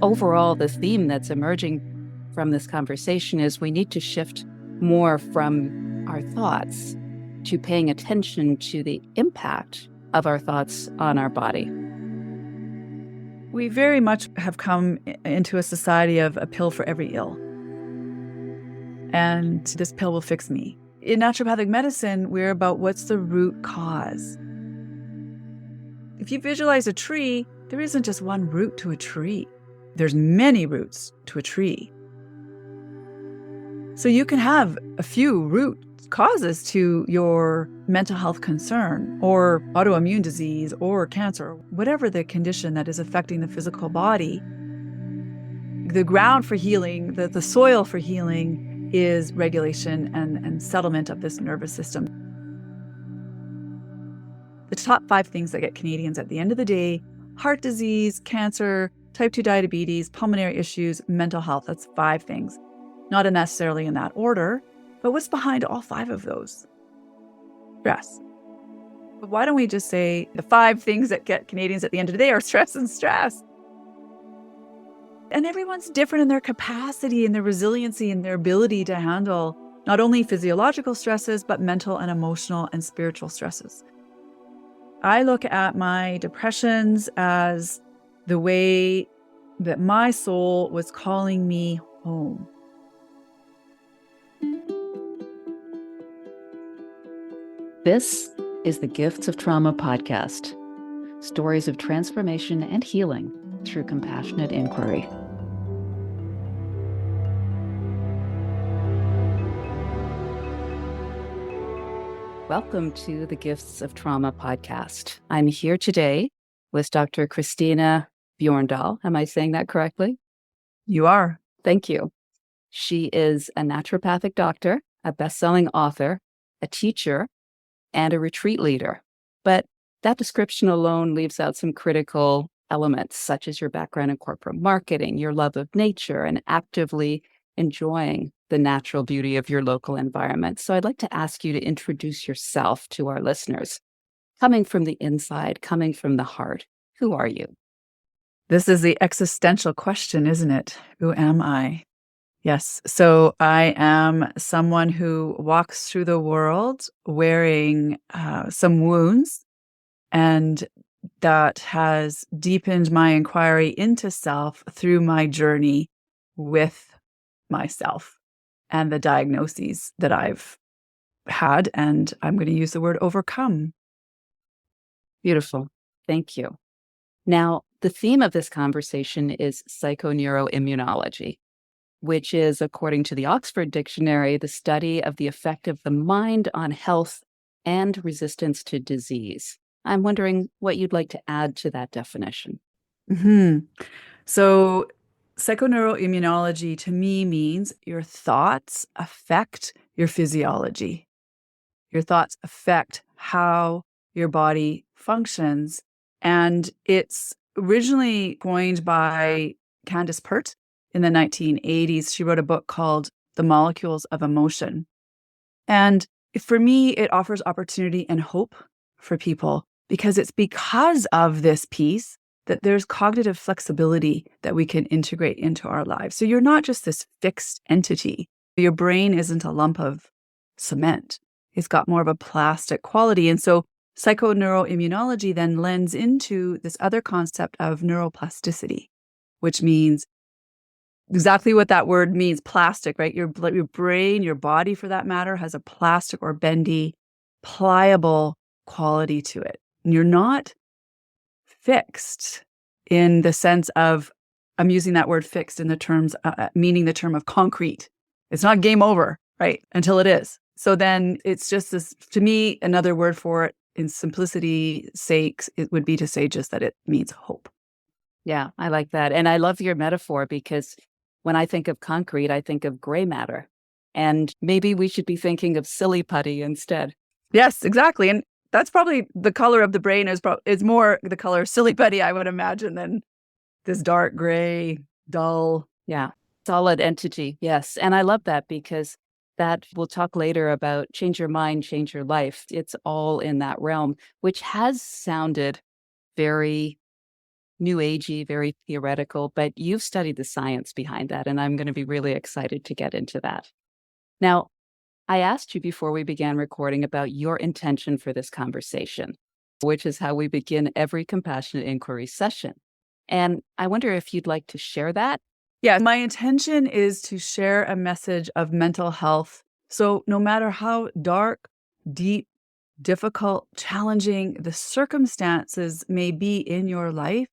overall, the theme that's emerging from this conversation is we need to shift more from our thoughts to paying attention to the impact of our thoughts on our body. We very much have come into a society of a pill for every ill. And this pill will fix me. In naturopathic medicine, we're about what's the root cause. If you visualize a tree, there isn't just one root to a tree. There's many roots to a tree. So you can have a few root causes to your mental health concern or autoimmune disease or cancer, whatever the condition that is affecting the physical body. The ground for healing, the soil for healing is regulation and settlement of this nervous system. The top 5 things that get Canadians at the end of the day: heart disease, cancer, type 2 diabetes, pulmonary issues, mental health. That's 5 things. Not necessarily in that order, but what's behind all 5 of those? Stress. But why don't we just say the 5 things that get Canadians at the end of the day are stress and stress? And everyone's different in their capacity and their resiliency and their ability to handle not only physiological stresses, but mental and emotional and spiritual stresses. I look at my depressions as the way that my soul was calling me home. This is the Gifts of Trauma podcast. Stories of transformation and healing through compassionate inquiry. Welcome to the Gifts of Trauma podcast. I'm here today with Dr. Christina Bjorndal. Am I saying that correctly? You are. Thank you. She is a naturopathic doctor, a best-selling author, a teacher, and a retreat leader. But that description alone leaves out some critical elements, such as your background in corporate marketing, your love of nature, and actively enjoying the natural beauty of your local environment. So I'd like to ask you to introduce yourself to our listeners. Coming from the inside, coming from the heart, who are you? This is the existential question, isn't it? Who am I? Yes. So I am someone who walks through the world wearing some wounds, and that has deepened my inquiry into self through my journey with myself and the diagnoses that I've had. And I'm going to use the word overcome. Beautiful. Thank you. Now, the theme of this conversation is psychoneuroimmunology, which is, according to the Oxford Dictionary, the study of the effect of the mind on health and resistance to disease. I'm wondering what you'd like to add to that definition. So psychoneuroimmunology to me means your thoughts affect your physiology. Your thoughts affect how your body functions. And it's originally coined by Candace Pert in the 1980s. She wrote a book called The Molecules of Emotion. And for me, it offers opportunity and hope for people, because it's because of this piece that there's cognitive flexibility that we can integrate into our lives. So you're not just this fixed entity. Your brain isn't a lump of cement. It's got more of a plastic quality. And so psychoneuroimmunology then lends into this other concept of neuroplasticity, which means exactly what that word means, plastic, right? Your brain, your body for that matter, has a plastic or bendy, pliable quality to it. And you're not fixed in the sense of, I'm using that word fixed in the terms, meaning the term of concrete. It's not game over, right? Until it is. So then it's just this, to me, another word for it in simplicity sakes, it would be to say just that it means hope. Yeah, I like that. And I love your metaphor, because when I think of concrete, I think of gray matter. And maybe we should be thinking of silly putty instead. Yes, exactly. And that's probably the color of the brain is more the color silly putty, I would imagine, than this dark gray, dull. Yeah, solid entity. Yes. And I love that, because that we'll talk later about change your mind, change your life. It's all in that realm, which has sounded very new agey, very theoretical, but you've studied the science behind that, and I'm going to be really excited to get into that. Now, I asked you before we began recording about your intention for this conversation, which is how we begin every compassionate inquiry session. And I wonder if you'd like to share that. Yeah, my intention is to share a message of mental health. So no matter how dark, deep, difficult, challenging the circumstances may be in your life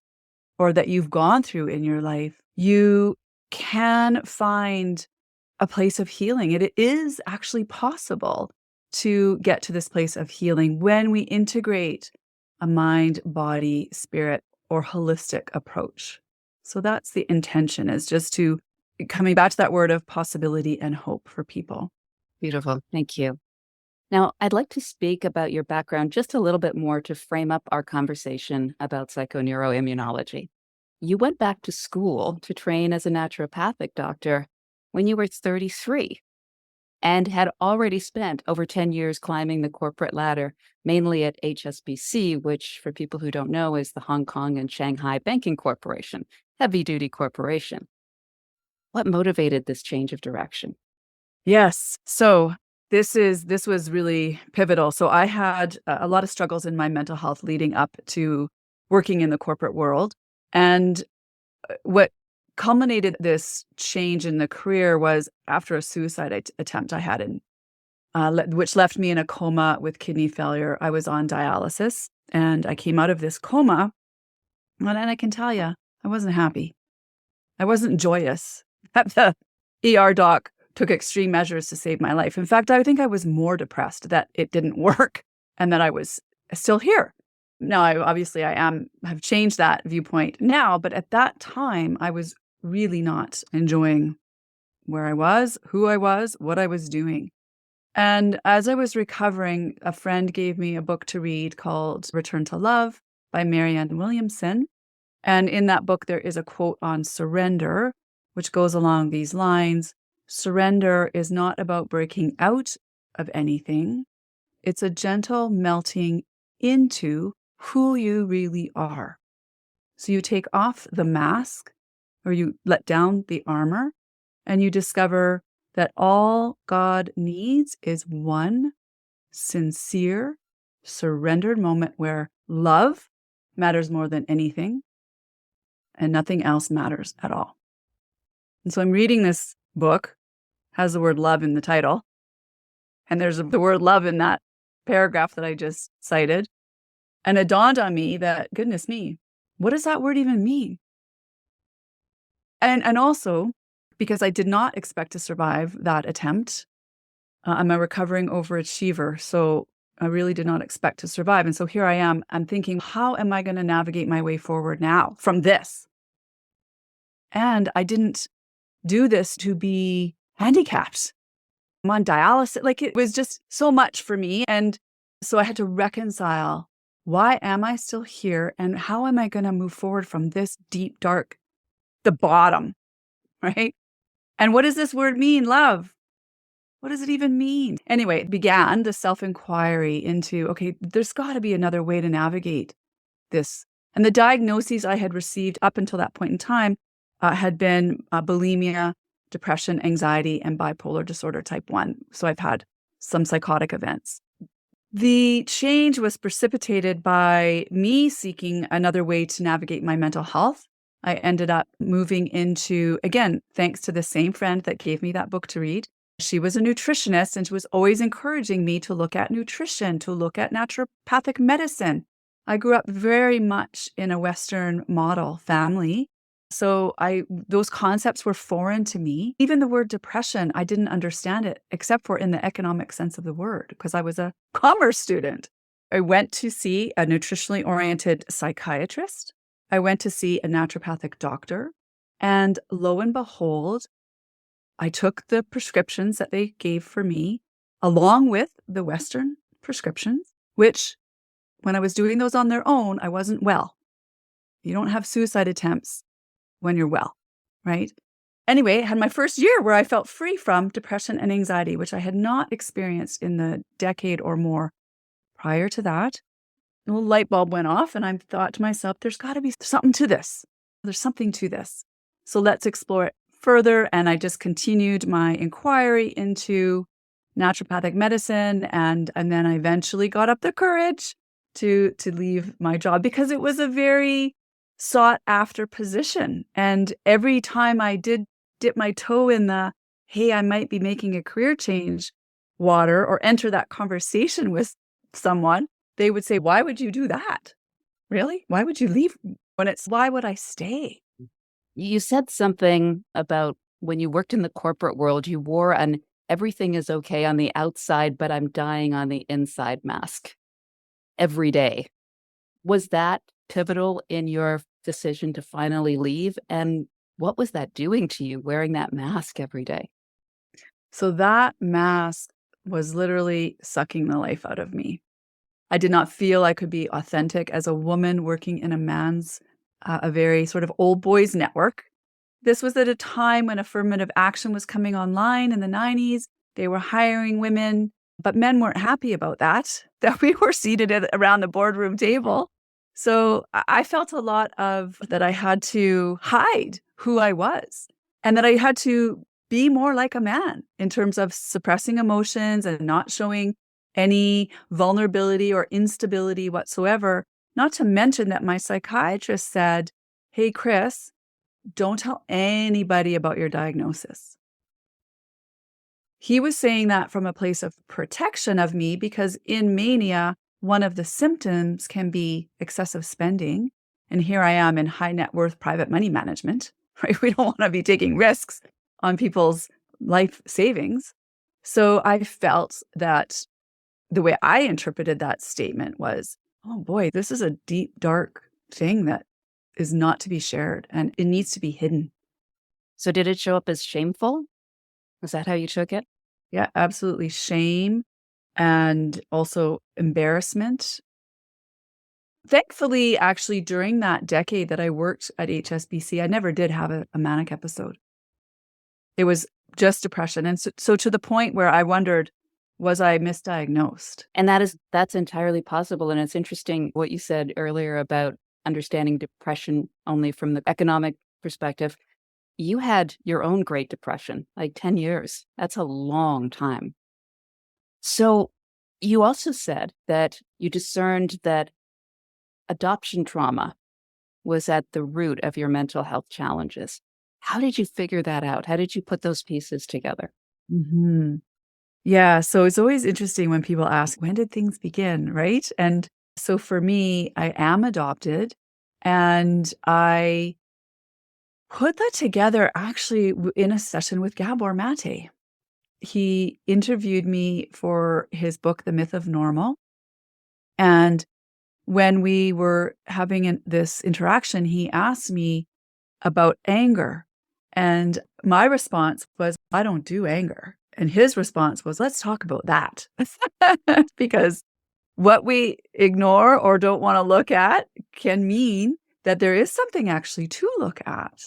or that you've gone through in your life, you can find a place of healing. It is actually possible to get to this place of healing when we integrate a mind, body, spirit, or holistic approach. So that's the intention, is just to coming back to that word of possibility and hope for people. Beautiful. Thank you. Now, I'd like to speak about your background just a little bit more to frame up our conversation about psychoneuroimmunology. You went back to school to train as a naturopathic doctor when you were 33 and had already spent over 10 years climbing the corporate ladder, mainly at HSBC, which, for people who don't know, is the Hong Kong and Shanghai Banking Corporation, heavy-duty corporation. What motivated this change of direction? Yes. So this was really pivotal. So I had a lot of struggles in my mental health leading up to working in the corporate world. And what culminated this change in the career was after a suicide attempt I had, which left me in a coma with kidney failure. I was on dialysis and I came out of this coma. And I can tell you, I wasn't happy. I wasn't joyous. The ER doc took extreme measures to save my life. In fact, I think I was more depressed that it didn't work and that I was still here. Now, have changed that viewpoint now, but at that time, I was really not enjoying where I was, who I was, what I was doing. And as I was recovering, a friend gave me a book to read called Return to Love by Marianne Williamson. And in that book, there is a quote on surrender, which goes along these lines. Surrender is not about breaking out of anything. It's a gentle melting into who you really are. So you take off the mask, or you let down the armor, and you discover that all God needs is one sincere, surrendered moment where love matters more than anything, and nothing else matters at all. And so I'm reading this book, has the word love in the title, and there's the word love in that paragraph that I just cited. And it dawned on me that, goodness me, what does that word even mean? And also, because I did not expect to survive that attempt, I'm a recovering overachiever, so I really did not expect to survive. And so here I am, I'm thinking, how am I going to navigate my way forward now from this? And I didn't do this to be handicapped. I'm on dialysis. Like, it was just so much for me. And so I had to reconcile, why am I still here? And how am I going to move forward from this deep, dark, the bottom, right? And what does this word mean, love? What does it even mean? Anyway, it began the self-inquiry into, okay, there's got to be another way to navigate this. And the diagnoses I had received up until that point in time had been bulimia, depression, anxiety, and bipolar disorder type 1. So I've had some psychotic events. The change was precipitated by me seeking another way to navigate my mental health. I ended up moving into, again, thanks to the same friend that gave me that book to read. She was a nutritionist and she was always encouraging me to look at nutrition, to look at naturopathic medicine. I grew up very much in a Western model family. So those concepts were foreign to me. Even the word depression, I didn't understand it, except for in the economic sense of the word, because I was a commerce student. I went to see a nutritionally oriented psychiatrist. I went to see a naturopathic doctor. And lo and behold, I took the prescriptions that they gave for me, along with the Western prescriptions, which when I was doing those on their own, I wasn't well. You don't have suicide attempts when you're well, right? Anyway, I had my first year where I felt free from depression and anxiety, which I had not experienced in the decade or more prior to that. little light bulb went off, and I thought to myself, there's got to be something to this. There's something to this. So let's explore it further. And I just continued my inquiry into naturopathic medicine. And then I eventually got up the courage to leave my job because it was a very sought after position. And every time I did dip my toe in the, hey, I might be making a career change water or enter that conversation with someone, they would say, why would you do that? Really? Why would you leave? When it's, why would I stay? You said something about when you worked in the corporate world, you wore an everything is okay on the outside, but I'm dying on the inside mask every day. Was that pivotal in your decision to finally leave? And what was that doing to you, wearing that mask every day? So that mask was literally sucking the life out of me. I did not feel I could be authentic as a woman working in a very sort of old boys network. This was at a time when affirmative action was coming online in the 90s. They were hiring women, but men weren't happy about that we were seated around the boardroom table. So I felt a lot of that I had to hide who I was and that I had to be more like a man in terms of suppressing emotions and not showing any vulnerability or instability whatsoever. Not to mention that my psychiatrist said, hey, Chris, don't tell anybody about your diagnosis. He was saying that from a place of protection of me because in mania, one of the symptoms can be excessive spending. And here I am in high net worth private money management, right? We don't want to be taking risks on people's life savings. So I felt that the way I interpreted that statement was, oh boy, this is a deep, dark thing that is not to be shared and it needs to be hidden. So did it show up as shameful? Is that how you took it? Yeah, absolutely. Shame and also embarrassment. Thankfully, actually, during that decade that I worked at HSBC, I never did have a manic episode. It was just depression. And so to the point where I wondered, was I misdiagnosed? And that's entirely possible. And it's interesting what you said earlier about understanding depression only from the economic perspective. You had your own Great Depression, like 10 years. That's a long time. So you also said that you discerned that adoption trauma was at the root of your mental health challenges. How did you figure that out? How did you put those pieces together? Mm-hmm. Yeah, so it's always interesting when people ask, when did things begin, right? And so for me, I am adopted, and I put that together actually in a session with Gabor Mate. He interviewed me for his book, The Myth of Normal. And when we were having this interaction, he asked me about anger. And my response was, I don't do anger. And his response was, let's talk about that. Because what we ignore or don't want to look at can mean that there is something actually to look at.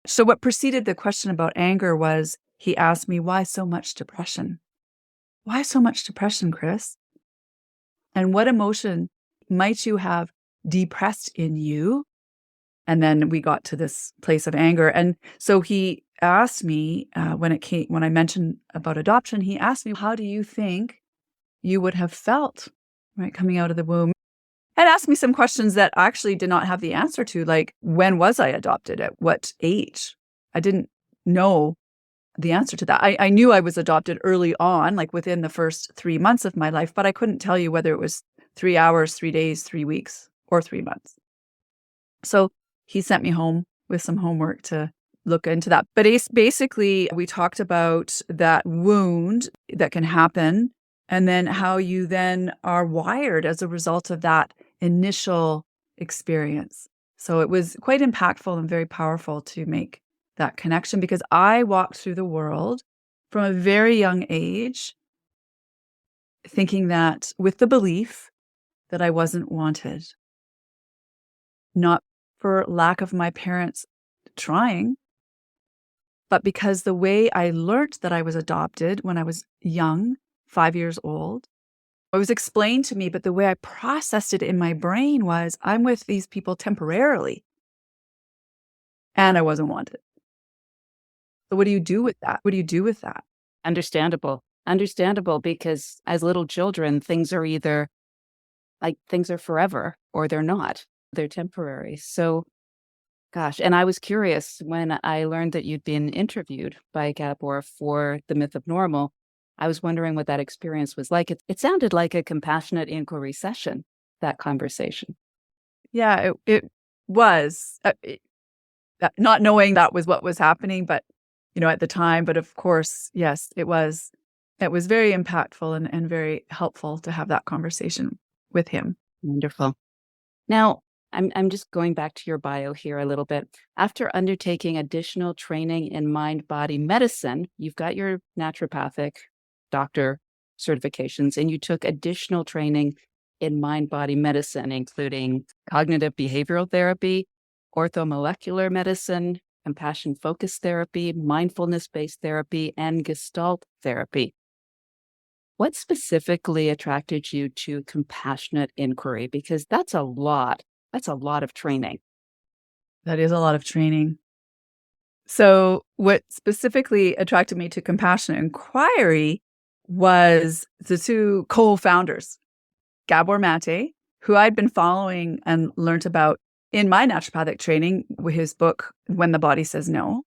So what preceded the question about anger was he asked me, why so much depression? Why so much depression, Chris? And what emotion might you have depressed in you? And then we got to this place of anger. And so he asked me when I mentioned about adoption, he asked me, how do you think you would have felt, right, coming out of the womb? And asked me some questions that I actually did not have the answer to, like, when was I adopted? At what age? I didn't know the answer to that. I knew I was adopted early on, like within the first 3 months of my life, but I couldn't tell you whether it was 3 hours, 3 days, 3 weeks, or 3 months. So he sent me home with some homework to look into that. But basically, we talked about that wound that can happen and then how you then are wired as a result of that initial experience. So it was quite impactful and very powerful to make that connection because I walked through the world from a very young age thinking that with the belief that I wasn't wanted, not for lack of my parents trying, but because the way I learned that I was adopted when I was young, 5 years old, It was explained to me, but the way I processed it in my brain was, I'm with these people temporarily, and I wasn't wanted. So what do you do with that? What do you do with that? Understandable. Understandable, because as little children, things are either like things are forever or they're not. They're temporary. So, gosh, and I was curious when I learned that you'd been interviewed by Gabor for The Myth of Normal. I was wondering what that experience was like. It sounded like a compassionate inquiry session, that conversation. Yeah, it was. Not knowing that was what was happening, but, at the time, but of course, yes, it was. It was very impactful and very helpful to have that conversation with him. Wonderful. Now, I'm just going back to your bio here a little bit. After undertaking additional training in mind-body medicine, you've got your naturopathic doctor certifications, and you took additional training in mind-body medicine, including cognitive behavioral therapy, orthomolecular medicine, compassion-focused therapy, mindfulness-based therapy, and Gestalt therapy. What specifically attracted you to compassionate inquiry? Because that's a lot. That's a lot of training. That is a lot of training. So what specifically attracted me to compassionate inquiry was the two co-founders, Gabor Mate, who I'd been following and learnt about in my naturopathic training with his book, When the Body Says No.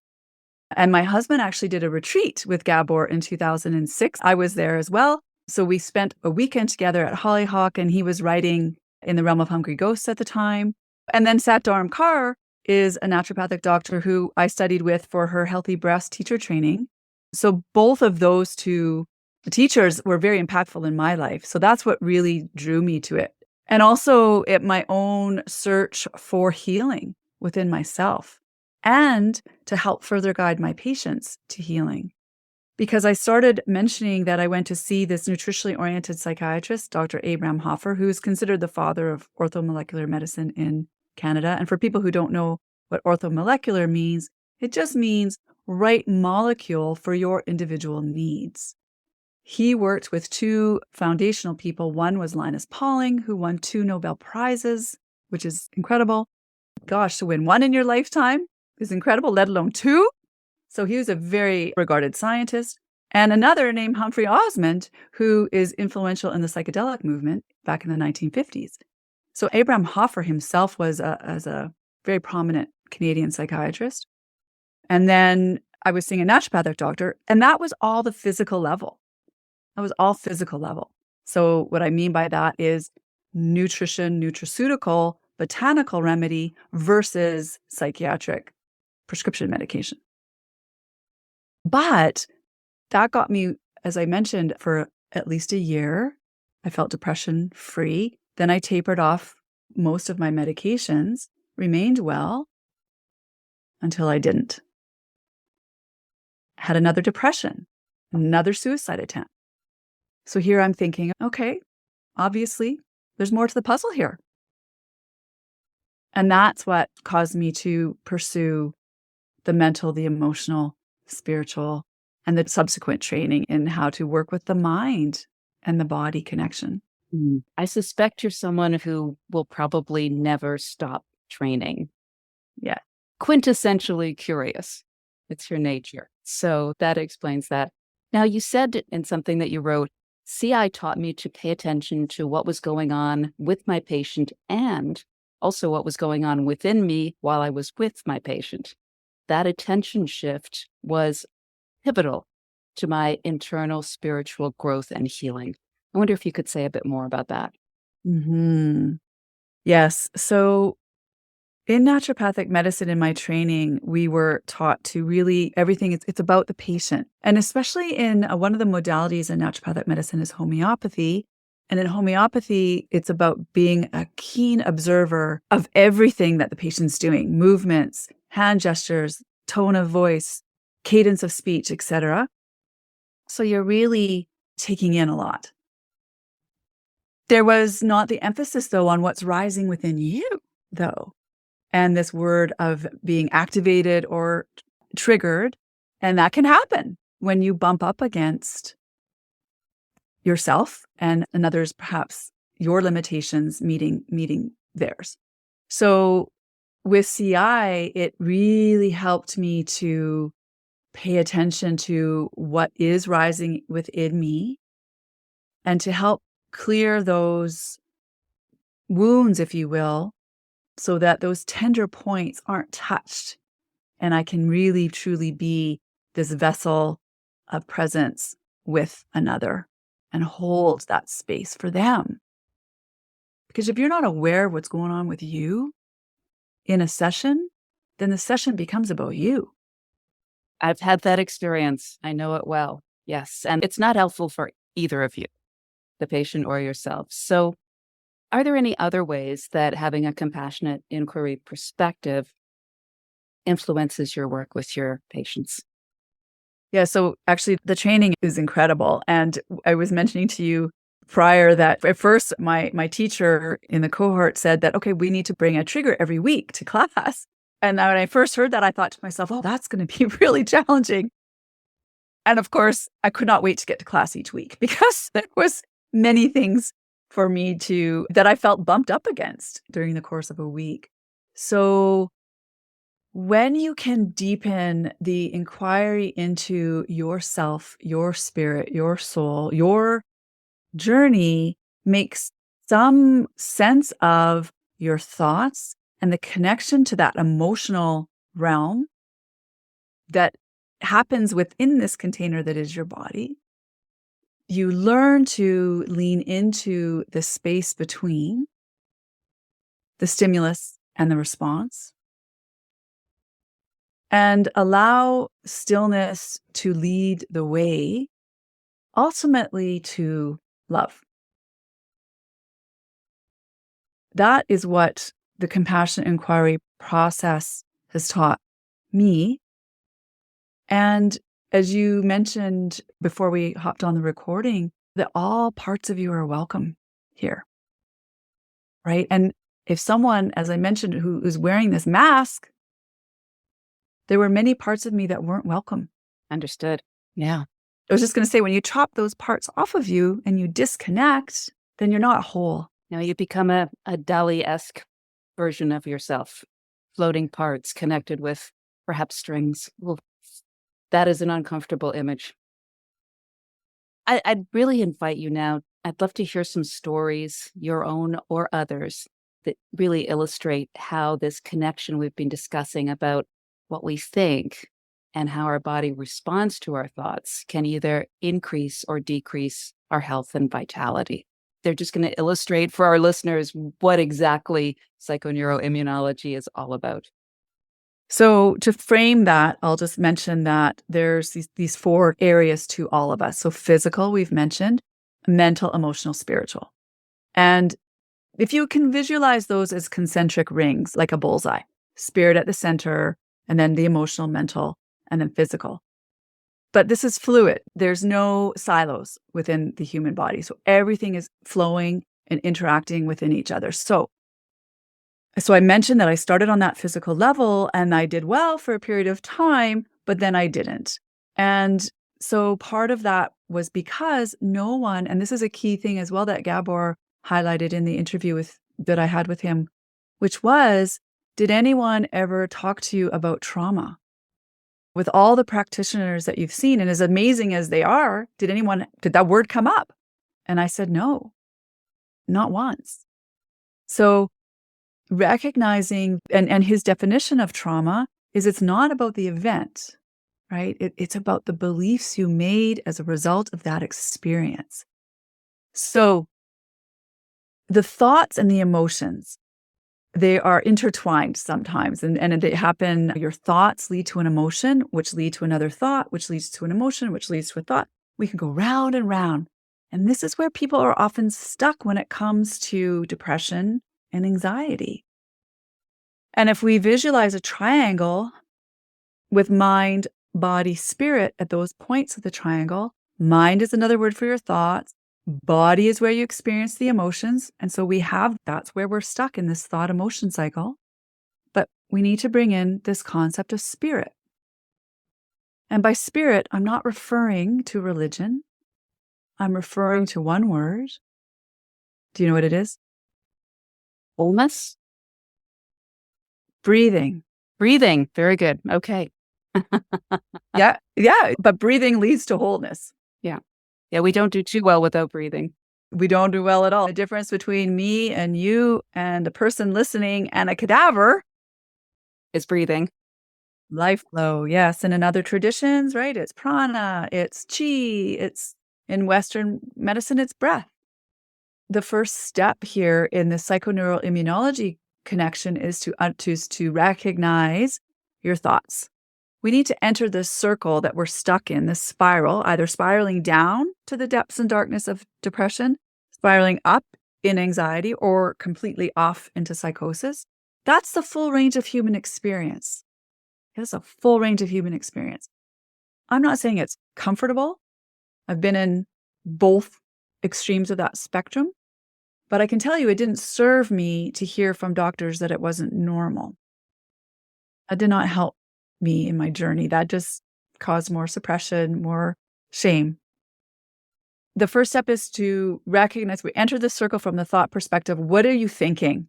And my husband actually did a retreat with Gabor in 2006. I was there as well. So we spent a weekend together at Hollyhock, and he was writing in the Realm of Hungry Ghosts at the time. And then Sat Dharam Kaur is a naturopathic doctor who I studied with for her Healthy Breast teacher training. So both of those two teachers were very impactful in my life. So that's what really drew me to it. And also at my own search for healing within myself and to help further guide my patients to healing. Because I started mentioning that I went to see this nutritionally oriented psychiatrist, Dr. Abraham Hoffer, who is considered the father of orthomolecular medicine in Canada. And for people who don't know what orthomolecular means, it just means right molecule for your individual needs. He worked with two foundational people. One was Linus Pauling, who won 2 Nobel Prizes, which is incredible. Gosh, to win one in your lifetime is incredible, let alone 2. So he was a very regarded scientist. And another named Humphrey Osmond, who is influential in the psychedelic movement back in the 1950s. So Abraham Hoffer himself was a very prominent Canadian psychiatrist. And then I was seeing a naturopathic doctor, and that was all the physical level. That was all physical level. So what I mean by that is nutrition, nutraceutical, botanical remedy versus psychiatric prescription medication. But that got me, as I mentioned, for at least a year. I felt depression free. Then I tapered off most of my medications, remained well until I didn't. Had another depression, another suicide attempt. So here I'm thinking, okay, obviously there's more to the puzzle here. And that's what caused me to pursue the mental, the emotional, spiritual, and the subsequent training in how to work with the mind and the body connection. I suspect you're someone who will probably never stop training. Yeah. Quintessentially curious. It's your nature. So that explains that. Now, you said in something that you wrote, CI taught me to pay attention to what was going on with my patient and also what was going on within me while I was with my patient. That attention shift was pivotal to my internal spiritual growth and healing. I wonder if you could say a bit more about that. Mm-hmm. Yes. So in naturopathic medicine, in my training, we were taught to really everything. It's about the patient. And especially in one of the modalities in naturopathic medicine is homeopathy. And in homeopathy, it's about being a keen observer of everything that the patient's doing, movements, hand gestures, tone of voice, cadence of speech, etc. So you're really taking in a lot. There was not the emphasis, though, on what's rising within you, though. And this word of being activated or triggered. And that can happen when you bump up against yourself, and another's perhaps your limitations meeting theirs. So with CI, it really helped me to pay attention to what is rising within me and to help clear those wounds, if you will, so that those tender points aren't touched and I can really truly be this vessel of presence with another and hold that space for them. Because if you're not aware of what's going on with you in a session, then the session becomes about you. I've had that experience. I know it well. Yes. And it's not helpful for either of you, the patient or yourself. So, are there any other ways that having a compassionate inquiry perspective influences your work with your patients? Yeah, so actually the training is incredible. And I was mentioning to you prior that at first my teacher in the cohort said that, okay, we need to bring a trigger every week to class. And when I first heard that, I thought to myself, oh, that's going to be really challenging. And of course, I could not wait to get to class each week because there was many things for me that I felt bumped up against during the course of a week. So when you can deepen the inquiry into yourself, your spirit, your soul, your journey makes some sense of your thoughts and the connection to that emotional realm that happens within this container that is your body. You learn to lean into the space between the stimulus and the response and allow stillness to lead the way, ultimately to love. That is what the compassionate inquiry process has taught me. And as you mentioned before we hopped on the recording, that all parts of you are welcome here, right? And if someone, as I mentioned, who is wearing this mask, there were many parts of me that weren't welcome. Understood. Yeah. I was just going to say, when you chop those parts off of you and you disconnect, then you're not whole. Now you become a Dali-esque version of yourself, floating parts connected with perhaps strings. Well, that is an uncomfortable image. I'd really invite you now. I'd love to hear some stories, your own or others, that really illustrate how this connection we've been discussing about what we think and how our body responds to our thoughts can either increase or decrease our health and vitality. They're just going to illustrate for our listeners what exactly psychoneuroimmunology is all about. So to frame that, I'll just mention that there's these four areas to all of us. So physical, we've mentioned, mental, emotional, spiritual. And if you can visualize those as concentric rings, like a bullseye, spirit at the center, and then the emotional, mental, and then physical. But this is fluid. There's no silos within the human body. So everything is flowing and interacting within each other. So I mentioned that I started on that physical level and I did well for a period of time, but then I didn't. And so part of that was because no one, and this is a key thing as well that Gabor highlighted in the interview that I had with him, which was, did anyone ever talk to you about trauma? With all the practitioners that you've seen, and as amazing as they are, did that word come up? And I said, no, not once. So recognizing, and his definition of trauma is it's not about the event, right? It's about the beliefs you made as a result of that experience. So the thoughts and the emotions, they are intertwined sometimes, and they happen. Your thoughts lead to an emotion, which lead to another thought, which leads to an emotion, which leads to a thought. We can go round and round. And this is where people are often stuck when it comes to depression and anxiety. And if we visualize a triangle with mind, body, spirit at those points of the triangle, mind is another word for your thoughts. Body is where you experience the emotions. And so that's where we're stuck in this thought emotion cycle. But we need to bring in this concept of spirit. And by spirit, I'm not referring to religion. I'm referring to one word. Do you know what it is? Wholeness? Breathing. Breathing. Very good. Okay. Yeah. But breathing leads to wholeness. Yeah. We don't do too well without breathing. We don't do well at all. The difference between me and you and a person listening and a cadaver Is breathing. life flow. Yes. And in other traditions, right? It's prana, it's chi, it's in Western medicine, it's breath. The first step here in the psychoneuroimmunology connection is to recognize your thoughts. We need to enter this circle that we're stuck in, this spiral, either spiraling down to the depths and darkness of depression, spiraling up in anxiety, or completely off into psychosis. That's the full range of human experience. It's a full range of human experience. I'm not saying it's comfortable. I've been in both extremes of that spectrum, but I can tell you it didn't serve me to hear from doctors that it wasn't normal. That did not help me in my journey. That just caused more suppression, more shame. The first step is to recognize we enter the circle from the thought perspective. What are you thinking?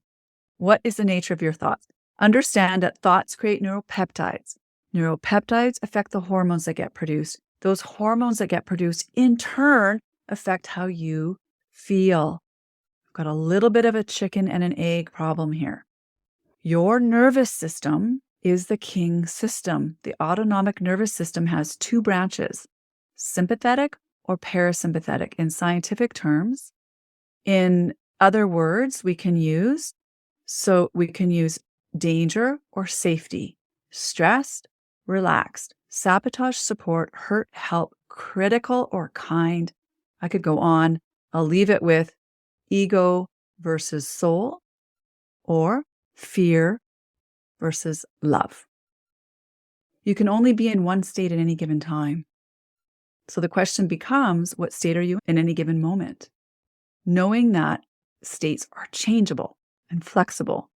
What is the nature of your thoughts? Understand that thoughts create neuropeptides. Neuropeptides affect the hormones that get produced. Those hormones that get produced in turn affect how you feel. We've got a little bit of a chicken and an egg problem here. Your nervous system is the king system. The autonomic nervous system has two branches, sympathetic or parasympathetic in scientific terms. In other words, we can use danger or safety, stressed, relaxed, sabotage, support, hurt, help, critical, or kind. I could go on. I'll leave it with ego versus soul, or fear versus love. You can only be in one state at any given time. So the question becomes, what state are you in any given moment? Knowing that states are changeable and flexible.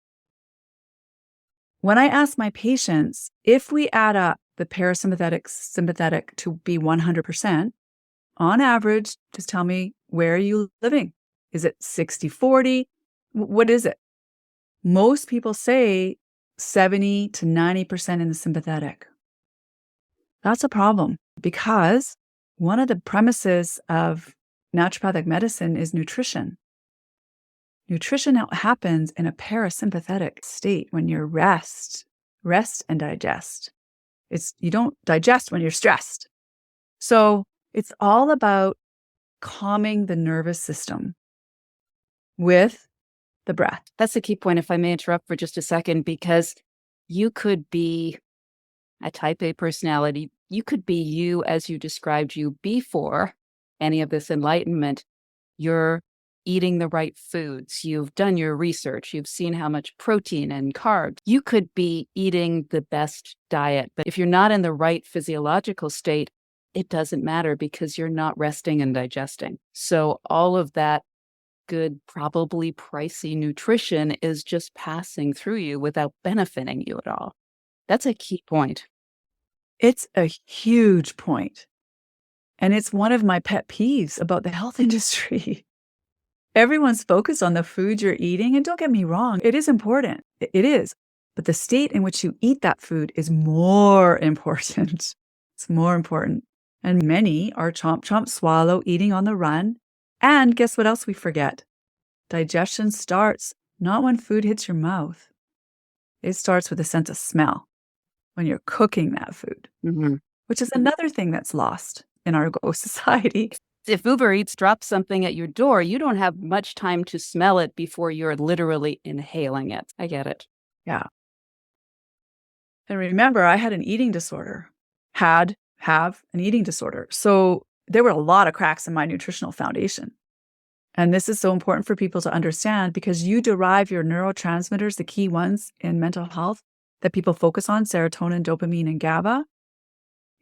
When I ask my patients, if we add up the parasympathetic, sympathetic to be 100%, on average, just tell me, where are you living? Is it 60-40? What is it? Most people say 70 to 90% in the sympathetic. That's a problem because one of the premises of naturopathic medicine is nutrition. Nutrition happens in a parasympathetic state when you rest and digest. You don't digest when you're stressed. So it's all about calming the nervous system with the breath. That's a key point, if I may interrupt for just a second, because you could be a type A personality. You could be you as you described you before any of this enlightenment. You're eating the right foods. You've done your research. You've seen how much protein and carbs. You could be eating the best diet. But if you're not in the right physiological state, it doesn't matter because you're not resting and digesting. So all of that good, probably pricey nutrition is just passing through you without benefiting you at all. That's a key point. It's a huge point. And it's one of my pet peeves about the health industry. Everyone's focused on the food you're eating. And don't get me wrong, it is important. It is. But the state in which you eat that food is more important. It's more important. And many are chomp, chomp, swallow, eating on the run. And guess what else we forget? Digestion starts not when food hits your mouth. It starts with a sense of smell when you're cooking that food, which is another thing that's lost in our society. If Uber Eats drops something at your door, you don't have much time to smell it before you're literally inhaling it. I get it. Yeah. And remember, I had an eating disorder. Have an eating disorder. So there were a lot of cracks in my nutritional foundation. And this is so important for people to understand because you derive your neurotransmitters, the key ones in mental health that people focus on, serotonin, dopamine, and GABA.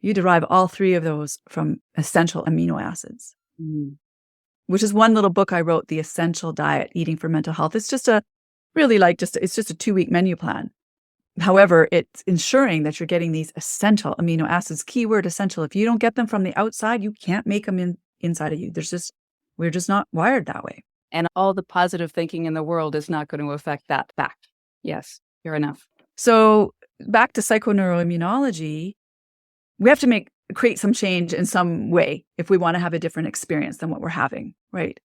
You derive all three of those from essential amino acids, which is one little book I wrote, The Essential Diet, Eating for Mental Health. It's just it's just a 2-week menu plan. However, it's ensuring that you're getting these essential amino acids, keyword essential. If you don't get them from the outside, you can't make them inside of you. We're just not wired that way. And all the positive thinking in the world is not going to affect that fact. Yes, fair enough. So back to psychoneuroimmunology, we have to create some change in some way if we want to have a different experience than what we're having, right?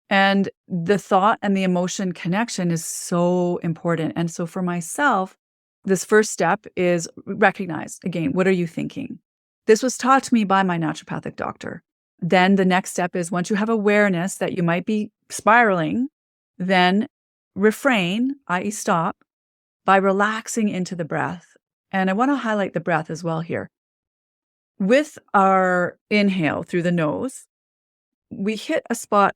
And the thought and the emotion connection is so important. And so for myself, this first step is recognize, again, what are you thinking? This was taught to me by my naturopathic doctor. Then the next step is once you have awareness that you might be spiraling, then refrain, i.e. stop, by relaxing into the breath. And I want to highlight the breath as well here. With our inhale through the nose, we hit a spot,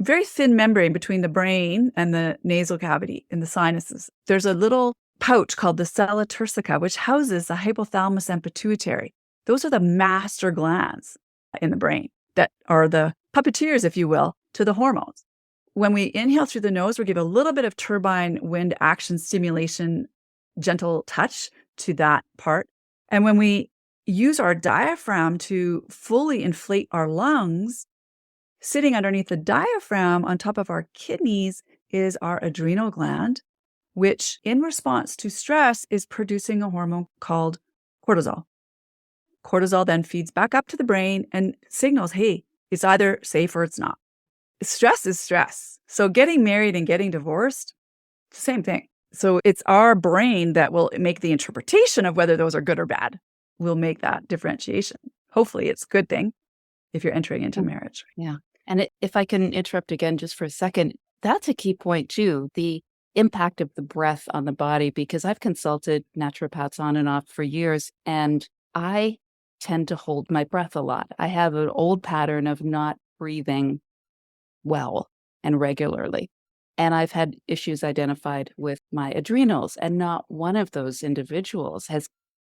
very thin membrane between the brain and the nasal cavity in the sinuses. There's a little pouch called the sella turcica, which houses the hypothalamus and pituitary. Those are the master glands in the brain that are the puppeteers, if you will, to the hormones. When we inhale through the nose, we give a little bit of turbine wind action stimulation, gentle touch to that part. And when we use our diaphragm to fully inflate our lungs, sitting underneath the diaphragm on top of our kidneys is our adrenal gland, which in response to stress is producing a hormone called cortisol. Cortisol then feeds back up to the brain and signals, hey, it's either safe or it's not. Stress is stress. So getting married and getting divorced, same thing. So it's our brain that will make the interpretation of whether those are good or bad. We'll make that differentiation. Hopefully it's a good thing if you're entering into marriage. Yeah. And if I can interrupt again just for a second, that's a key point too, the impact of the breath on the body, because I've consulted naturopaths on and off for years, and I tend to hold my breath a lot. I have an old pattern of not breathing well and regularly. And I've had issues identified with my adrenals, and not one of those individuals has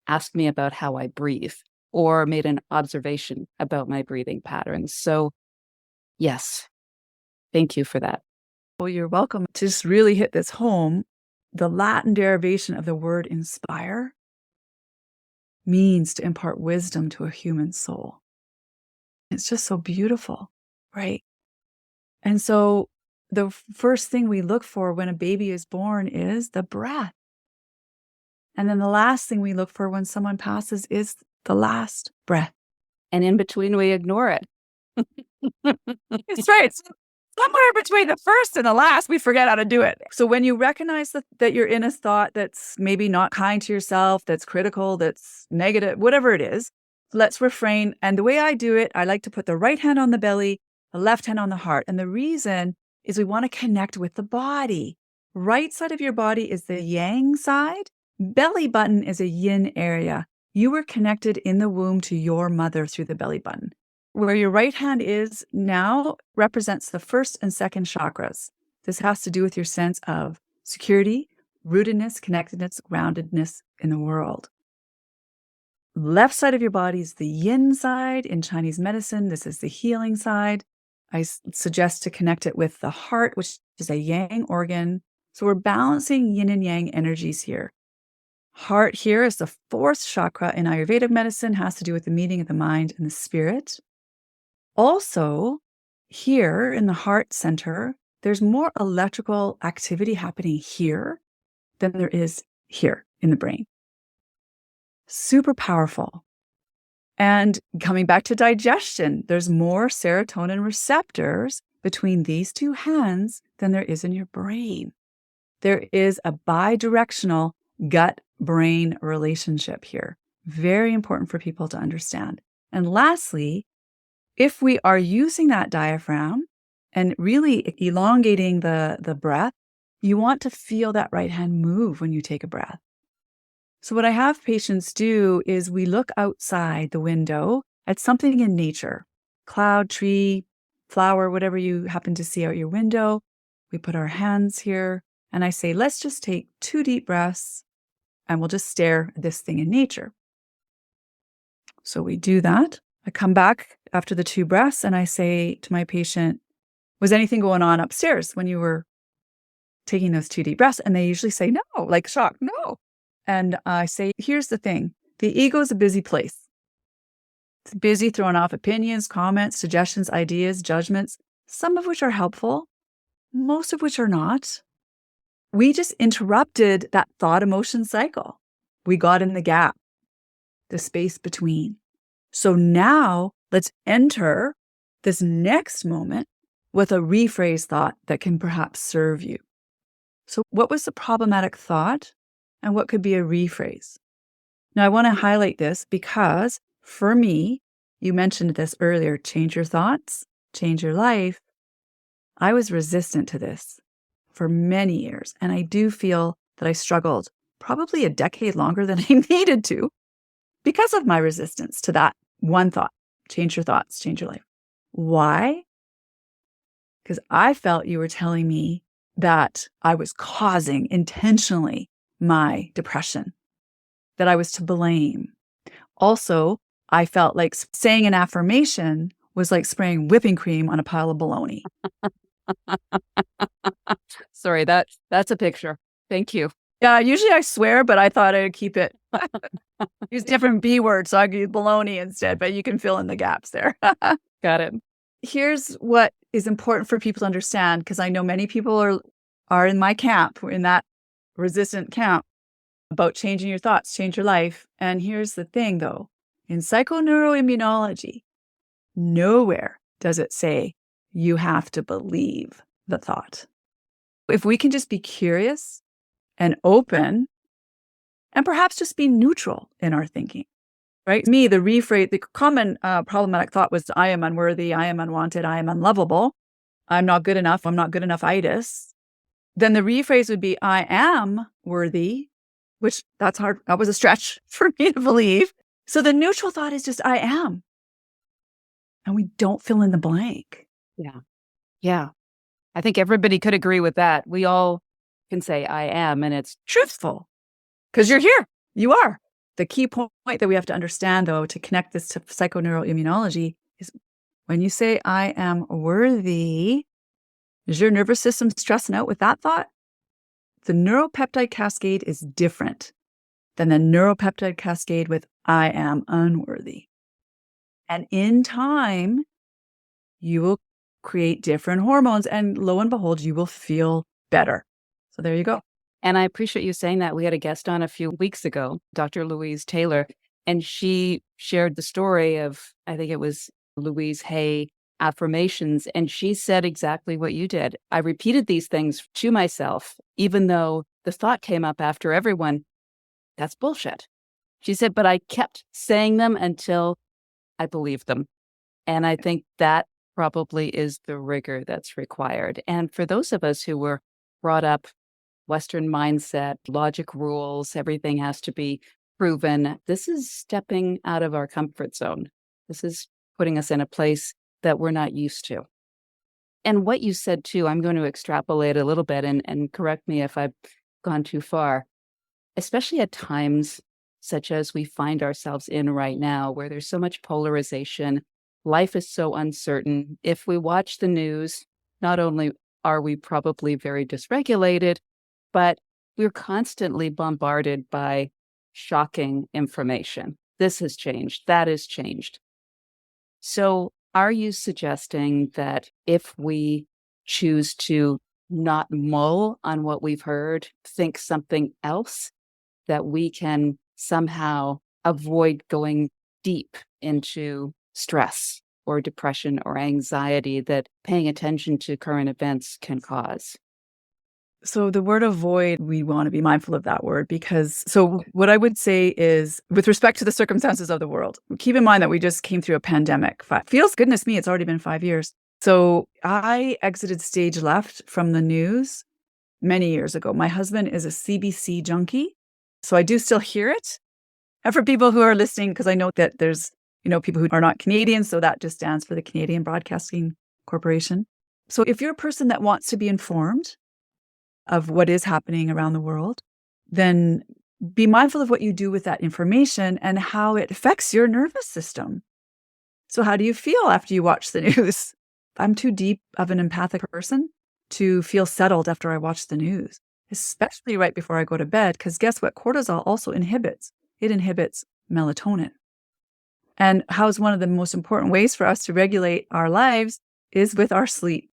asked me about how I breathe or made an observation about my breathing patterns. So yes, thank you for that. Well, you're welcome. To just really hit this home, the Latin derivation of the word inspire means to impart wisdom to a human soul. It's just so beautiful, right? And so the first thing we look for when a baby is born is the breath. And then the last thing we look for when someone passes is the last breath. And in between, we ignore it. It's right. Somewhere between the first and the last, we forget how to do it. So when you recognize that you're in a thought that's maybe not kind to yourself, that's critical, that's negative, whatever it is, let's refrain. And the way I do it, I like to put the right hand on the belly, the left hand on the heart. And the reason is we want to connect with the body. Right side of your body is the yang side. Belly button is a yin area. You were connected in the womb to your mother through the belly button. Where your right hand is now represents the first and second chakras. This has to do with your sense of security, rootedness, connectedness, groundedness in the world. Left side of your body is the yin side. In Chinese medicine, this is the healing side. I suggest to connect it with the heart, which is a yang organ. So we're balancing yin and yang energies here. Heart here is the fourth chakra in Ayurvedic medicine, has to do with the meeting of the mind and the spirit. Also, here in the heart center, there's more electrical activity happening here than there is here in the brain. Super powerful. And coming back to digestion, there's more serotonin receptors between these two hands than there is in your brain. There is a bidirectional gut-brain relationship here. Very important for people to understand. And lastly, if we are using that diaphragm and really elongating the breath, you want to feel that right hand move when you take a breath. So what I have patients do is we look outside the window at something in nature, cloud, tree, flower, whatever you happen to see out your window. We put our hands here and I say, let's just take 2 deep breaths and we'll just stare at this thing in nature. So we do that. I come back after the 2 breaths and I say to my patient, was anything going on upstairs when you were taking those 2 deep breaths? And they usually say, no, like shocked, no. And I say, here's the thing. The ego is a busy place. It's busy throwing off opinions, comments, suggestions, ideas, judgments, some of which are helpful, most of which are not. We just interrupted that thought emotion cycle. We got in the gap, the space between. So now let's enter this next moment with a rephrased thought that can perhaps serve you. So what was the problematic thought and what could be a rephrase? Now I want to highlight this because for me, you mentioned this earlier, change your thoughts, change your life. I was resistant to this for many years. And I do feel that I struggled probably a decade longer than I needed to because of my resistance to that one thought. Change your thoughts, change your life. Why? Because I felt you were telling me that I was causing intentionally my depression, that I was to blame. Also, I felt like saying an affirmation was like spraying whipping cream on a pile of bologna. Sorry, that's a picture. Thank you. Yeah, usually I swear, but I thought I'd keep it. Use different B words, so I could use bologna instead, but you can fill in the gaps there. Got it. Here's what is important for people to understand, because I know many people are in my camp, in that resistant camp, about changing your thoughts, change your life. And here's the thing, though. In psychoneuroimmunology, nowhere does it say you have to believe the thought. If we can just be curious and open and perhaps just be neutral in our thinking, right? Me, the rephrase, the common problematic thought was, I am unworthy, I am unwanted, I am unlovable, I'm not good enough, I'm not good enough-itis. Then the rephrase would be, I am worthy, which that's hard. That was a stretch for me to believe. So the neutral thought is just, I am. And we don't fill in the blank. Yeah. Yeah. I think everybody could agree with that. We all can say I am, and it's Truthful. Because you're here. You are. The key point that we have to understand, though, to connect this to psychoneuroimmunology is when you say I am worthy, is your nervous system stressing out with that thought? The neuropeptide cascade is different than the neuropeptide cascade with I am unworthy. And in time, you will create different hormones, and lo and behold, you will feel better. So there you go. And I appreciate you saying that. We had a guest on a few weeks ago, Dr. Louise Taylor, and she shared the story of, I think it was Louise Hay affirmations, and she said exactly what you did. I repeated these things to myself, even though the thought came up after everyone, that's bullshit. She said, but I kept saying them until I believed them. And I think that probably is the rigor that's required. And for those of us who were brought up Western mindset, logic rules, everything has to be proven, this is stepping out of our comfort zone. This is putting us in a place that we're not used to. And what you said too, I'm going to extrapolate a little bit and correct me if I've gone too far, especially at times such as we find ourselves in right now, where there's so much polarization, life is so uncertain. If we watch the news, not only are we probably very dysregulated, but we're constantly bombarded by shocking information. This has changed, that has changed. So are you suggesting that if we choose to not mull on what we've heard, think something else, that we can somehow avoid going deep into stress or depression or anxiety that paying attention to current events can cause? So the word avoid, we want to be mindful of that word because, so what I would say is, with respect to the circumstances of the world, keep in mind that we just came through a pandemic. Feels, goodness me, it's already been 5 years. So I exited stage left from the news many years ago. My husband is a CBC junkie, so I do still hear it. And for people who are listening, because I know that there's, people who are not Canadian, so that just stands for the Canadian Broadcasting Corporation. So if you're a person that wants to be informed of what is happening around the world, then be mindful of what you do with that information and how it affects your nervous system. So how do you feel after you watch the news? I'm too deep of an empathic person to feel settled after I watch the news, especially right before I go to bed, because guess what? Cortisol also inhibits. It inhibits melatonin. And how's one of the most important ways for us to regulate our lives is with our sleep.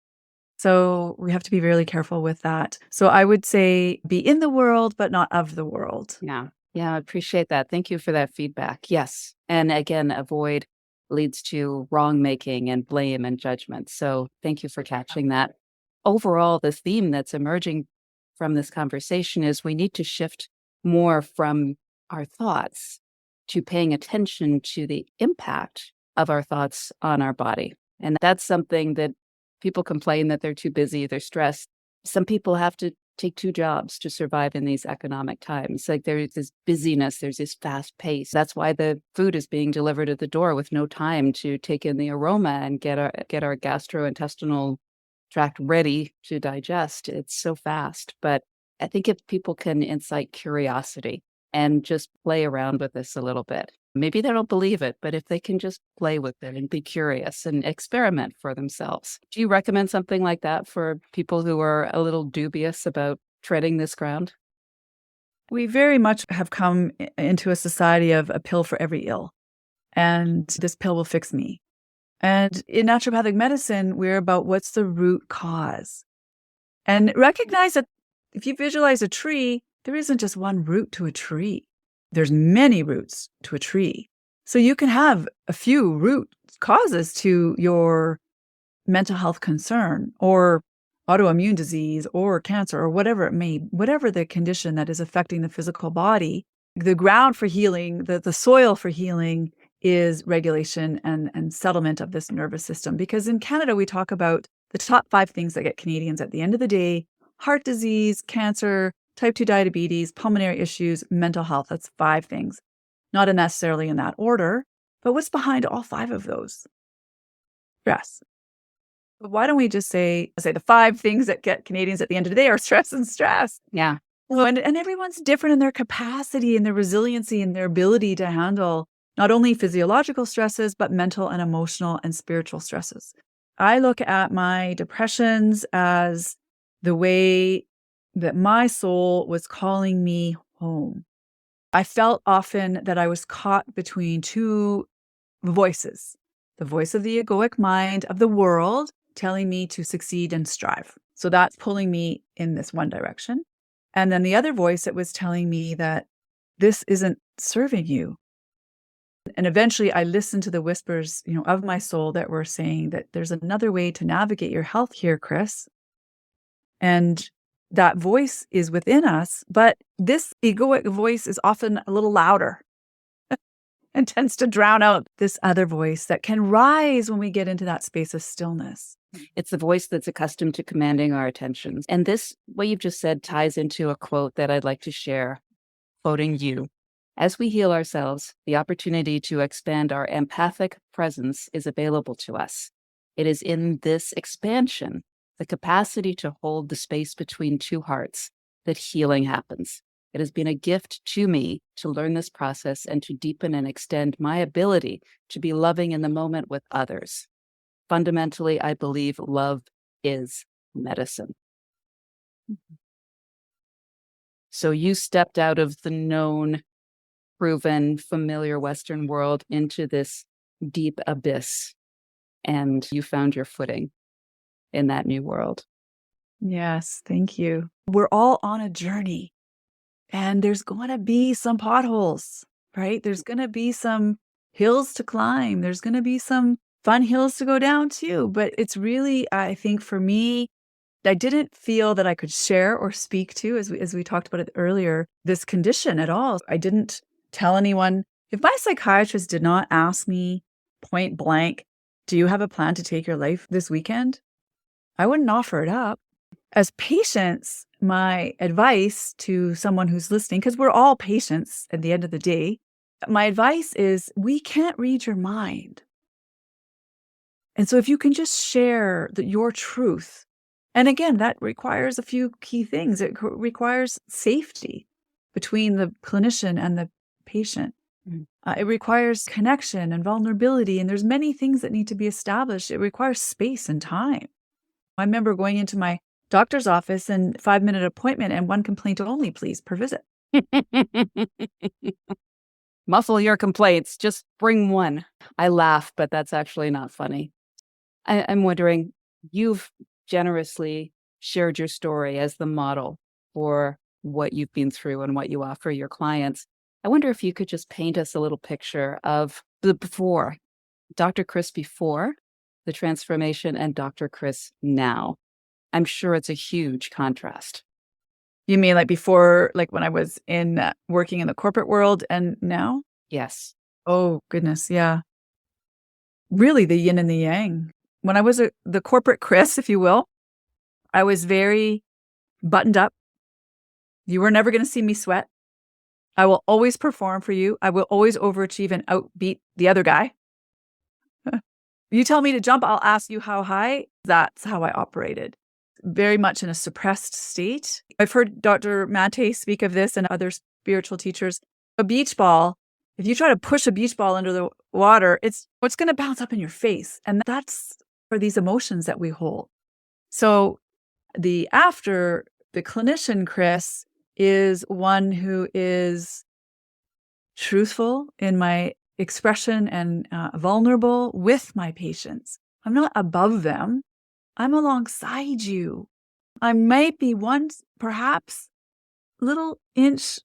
So we have to be really careful with that. So I would say be in the world, but not of the world. Yeah. Yeah, I appreciate that. Thank you for that feedback. Yes. And again, avoid leads to wrong making and blame and judgment. So thank you for catching that. Overall, the theme that's emerging from this conversation is we need to shift more from our thoughts to paying attention to the impact of our thoughts on our body. And that's something that people complain that they're too busy, they're stressed. Some people have to take 2 jobs to survive in these economic times. Like there's this busyness, there's this fast pace. That's why the food is being delivered at the door with no time to take in the aroma and get our gastrointestinal tract ready to digest. It's so fast. But I think if people can incite curiosity and just play around with this a little bit, maybe they don't believe it, but if they can just play with it and be curious and experiment for themselves. Do you recommend something like that for people who are a little dubious about treading this ground? We very much have come into a society of a pill for every ill, and this pill will fix me. And in naturopathic medicine, we're about what's the root cause. And recognize that if you visualize a tree, there isn't just one root to a tree. There's many roots to a tree. So you can have a few root causes to your mental health concern or autoimmune disease or cancer or whatever the condition that is affecting the physical body. The ground for healing, the soil for healing is regulation and settlement of this nervous system. Because in Canada, we talk about the top 5 things that get Canadians at the end of the day: heart disease, cancer, type 2 diabetes, pulmonary issues, mental health. That's 5 things. Not necessarily in that order, but what's behind all 5 of those? Stress. But why don't we just say the 5 things that get Canadians at the end of the day are stress and stress? Yeah. Well, and everyone's different in their capacity and their resiliency and their ability to handle not only physiological stresses, but mental and emotional and spiritual stresses. I look at my depressions as the way that my soul was calling me home. I felt often that I was caught between 2 voices: the voice of the egoic mind of the world telling me to succeed and strive. So that's pulling me in this one direction. And then the other voice that was telling me that this isn't serving you. And eventually I listened to the whispers, of my soul that were saying that there's another way to navigate your health here, Chris. And that voice is within us, but this egoic voice is often a little louder and tends to drown out this other voice that can rise when we get into that space of stillness. It's the voice that's accustomed to commanding our attention. And this, what you've just said, ties into a quote that I'd like to share, quoting you. As we heal ourselves, the opportunity to expand our empathic presence is available to us. It is in this expansion, the capacity to hold the space between 2 hearts, that healing happens. It has been a gift to me to learn this process and to deepen and extend my ability to be loving in the moment with others. Fundamentally, I believe love is medicine. So you stepped out of the known, proven, familiar Western world into this deep abyss, and you found your footing in that new world. Yes, thank you. We're all on a journey, and there's going to be some potholes, right? There's going to be some hills to climb. There's going to be some fun hills to go down too. But it's really, I think for me, I didn't feel that I could share or speak to, as we talked about it earlier, this condition at all. I didn't tell anyone. If my psychiatrist did not ask me point blank, do you have a plan to take your life this weekend? I wouldn't offer it up. As patients, my advice to someone who's listening, because we're all patients at the end of the day, my advice is we can't read your mind. And so if you can just share your truth, and again, that requires a few key things. It requires safety between the clinician and the patient. It requires connection and vulnerability, and there's many things that need to be established. It requires space and time. I remember going into my doctor's office and 5-minute appointment and 1 complaint only, please, per visit. Muffle your complaints. Just bring 1. I laugh, but that's actually not funny. I'm wondering, you've generously shared your story as the model for what you've been through and what you offer your clients. I wonder if you could just paint us a little picture of the before, Dr. Chris before the transformation and Dr. Chris now. I'm sure it's a huge contrast. You mean like before, like when I was in working in the corporate world and now? Yes. Oh, goodness. Yeah. Really the yin and the yang. When I was the corporate Chris, if you will, I was very buttoned up. You were never going to see me sweat. I will always perform for you. I will always overachieve and outbeat the other guy. You tell me to jump, I'll ask you how high. That's how I operated. Very much in a suppressed state. I've heard Dr. Mate speak of this and other spiritual teachers. A beach ball, if you try to push a beach ball under the water, it's going to bounce up in your face. And that's for these emotions that we hold. So the clinician Chris is one who is truthful in my expression and vulnerable with my patients. I'm not above them. I'm alongside you. I might be one, perhaps, little inch